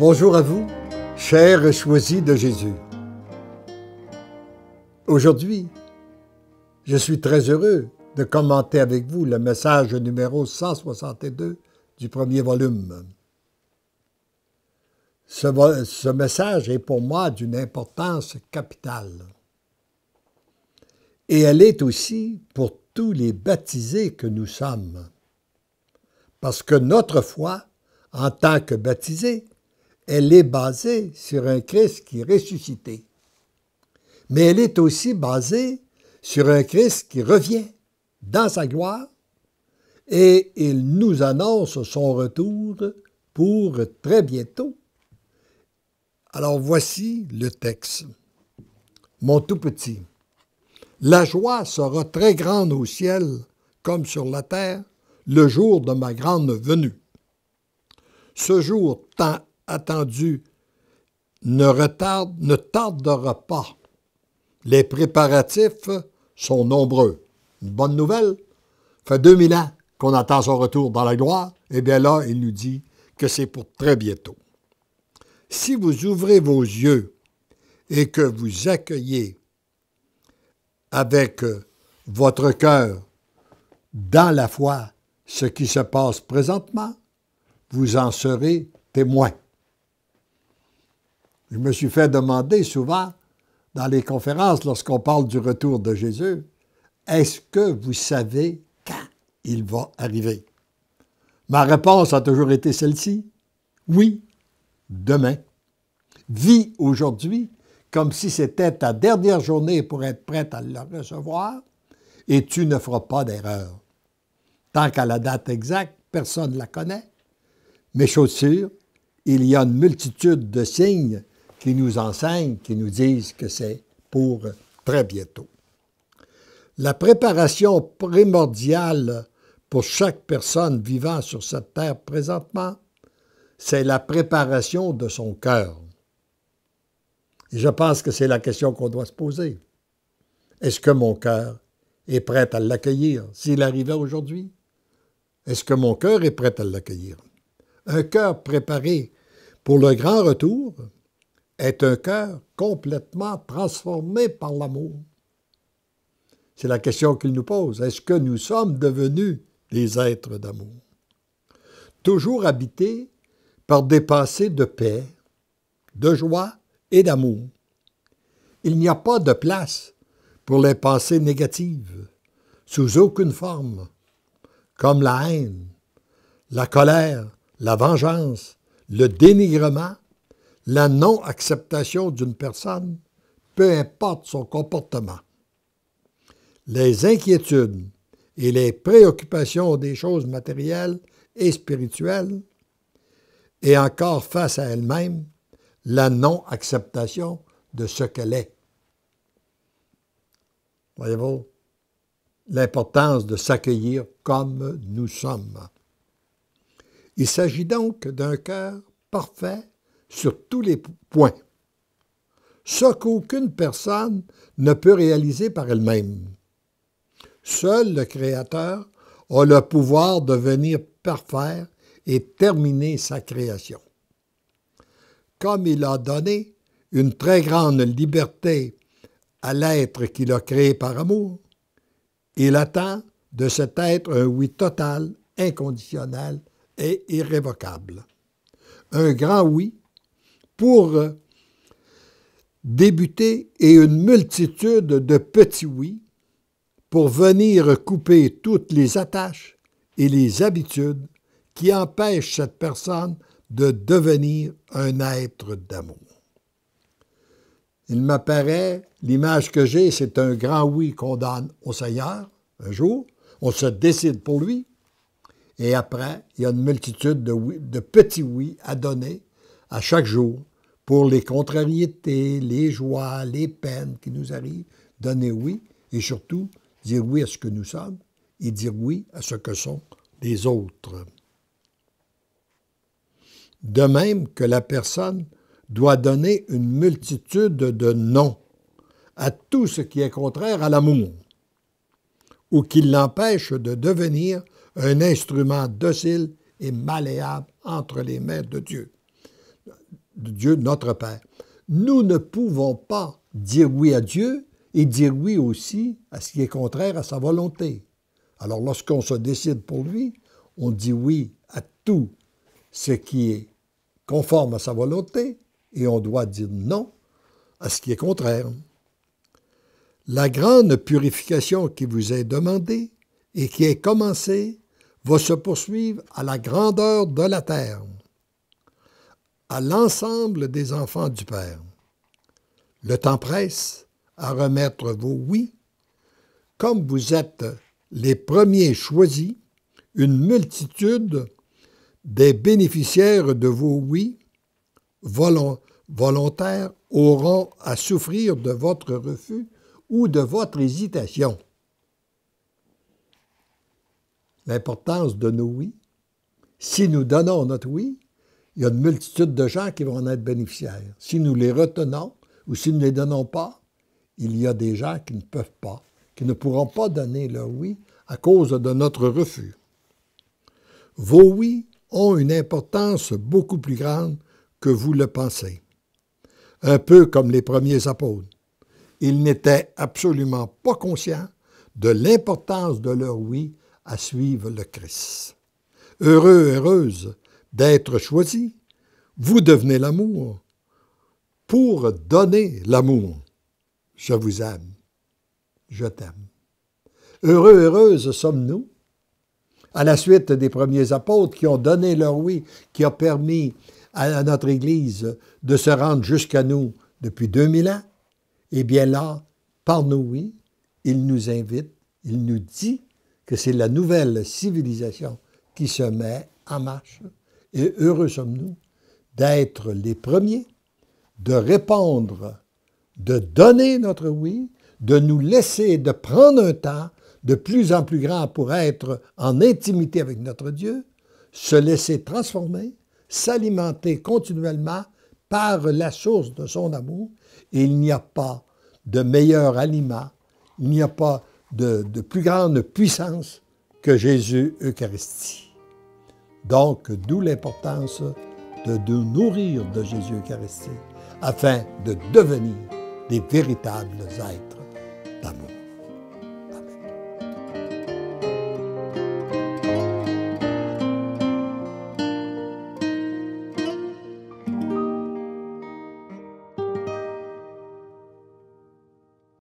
Bonjour à vous, chers choisis de Jésus. Aujourd'hui, je suis très heureux de commenter avec vous le message numéro 162 du premier volume. Ce message est pour moi d'une importance capitale. Et elle est aussi pour tous les baptisés que nous sommes. Parce que notre foi, en tant que baptisés, elle est basée sur un Christ qui est ressuscité. Mais elle est aussi basée sur un Christ qui revient dans sa gloire et il nous annonce son retour pour très bientôt. Alors voici le texte. Mon tout petit, la joie sera très grande au ciel comme sur la terre le jour de ma grande venue. Ce jour tant attendu ne tardera pas. Les préparatifs sont nombreux. Une bonne nouvelle, ça fait 2000 ans qu'on attend son retour dans la gloire, et bien là, il nous dit que c'est pour très bientôt. Si vous ouvrez vos yeux et que vous accueillez avec votre cœur dans la foi ce qui se passe présentement, vous en serez témoin. Je me suis fait demander souvent dans les conférences, lorsqu'on parle du retour de Jésus, est-ce que vous savez quand il va arriver? Ma réponse a toujours été celle-ci. Oui, demain. Vis aujourd'hui comme si c'était ta dernière journée pour être prête à le recevoir et tu ne feras pas d'erreur. Tant qu'à la date exacte, personne ne la connaît. Mais chose sûre, il y a une multitude de signes qui nous enseignent, qui nous disent que c'est pour très bientôt. La préparation primordiale pour chaque personne vivant sur cette terre présentement, c'est la préparation de son cœur. Et je pense que c'est la question qu'on doit se poser. Est-ce que mon cœur est prêt à l'accueillir s'il arrivait aujourd'hui? Est-ce que mon cœur est prêt à l'accueillir? Un cœur préparé pour le grand retour est un cœur complètement transformé par l'amour. C'est la question qu'il nous pose. Est-ce que nous sommes devenus des êtres d'amour? Toujours habités par des pensées de paix, de joie et d'amour. Il n'y a pas de place pour les pensées négatives, sous aucune forme, comme la haine, la colère, la vengeance, le dénigrement, la non-acceptation d'une personne, peu importe son comportement. Les inquiétudes et les préoccupations des choses matérielles et spirituelles, et encore face à elle-même, la non-acceptation de ce qu'elle est. Voyez-vous, l'importance de s'accueillir comme nous sommes. Il s'agit donc d'un cœur parfait sur tous les points. Ce qu'aucune personne ne peut réaliser par elle-même. Seul le Créateur a le pouvoir de venir parfaire et terminer sa création. Comme il a donné une très grande liberté à l'être qu'il a créé par amour, il attend de cet être un oui total, inconditionnel et irrévocable. Un grand oui pour débuter et une multitude de petits oui pour venir couper toutes les attaches et les habitudes qui empêchent cette personne de devenir un être d'amour. Il m'apparaît, l'image que j'ai, c'est un grand oui qu'on donne au Seigneur un jour, on se décide pour lui, et après, il y a une multitude de petits oui à donner à chaque jour pour les contrariétés, les joies, les peines qui nous arrivent, donner oui, et surtout dire oui à ce que nous sommes et dire oui à ce que sont les autres. De même que la personne doit donner une multitude de non à tout ce qui est contraire à l'amour ou qui l'empêche de devenir un instrument docile et malléable entre les mains de Dieu. de Dieu notre Père. Nous ne pouvons pas dire oui à Dieu et dire oui aussi à ce qui est contraire à sa volonté. Alors lorsqu'on se décide pour lui, on dit oui à tout ce qui est conforme à sa volonté et on doit dire non à ce qui est contraire. La grande purification qui vous est demandée et qui est commencée va se poursuivre à la grandeur de la terre, à l'ensemble des enfants du Père. Le temps presse à remettre vos oui. Comme vous êtes les premiers choisis, une multitude des bénéficiaires de vos oui volontaires auront à souffrir de votre refus ou de votre hésitation. L'importance de nos oui. Si nous donnons notre oui, il y a une multitude de gens qui vont en être bénéficiaires. Si nous les retenons ou si nous ne les donnons pas, il y a des gens qui ne peuvent pas, qui ne pourront pas donner leur oui à cause de notre refus. Vos oui ont une importance beaucoup plus grande que vous le pensez. Un peu comme les premiers apôtres. Ils n'étaient absolument pas conscients de l'importance de leur oui à suivre le Christ. Heureux, heureuse d'être choisis, vous devenez l'amour pour donner l'amour. Je vous aime, je t'aime. Heureux, heureuses sommes-nous, à la suite des premiers apôtres qui ont donné leur oui, qui a permis à notre Église de se rendre jusqu'à nous depuis 2000 ans. Eh bien là, par nos oui, il nous invite, il nous dit que c'est la nouvelle civilisation qui se met en marche. Et heureux sommes-nous d'être les premiers, de répondre, de donner notre oui, de nous laisser, de prendre un temps de plus en plus grand pour être en intimité avec notre Dieu, se laisser transformer, s'alimenter continuellement par la source de son amour. Et il n'y a pas de meilleur aliment, il n'y a pas de plus grande puissance que Jésus Eucharistie. Donc, d'où l'importance de nous nourrir de Jésus Eucharistie afin de devenir des véritables êtres d'amour.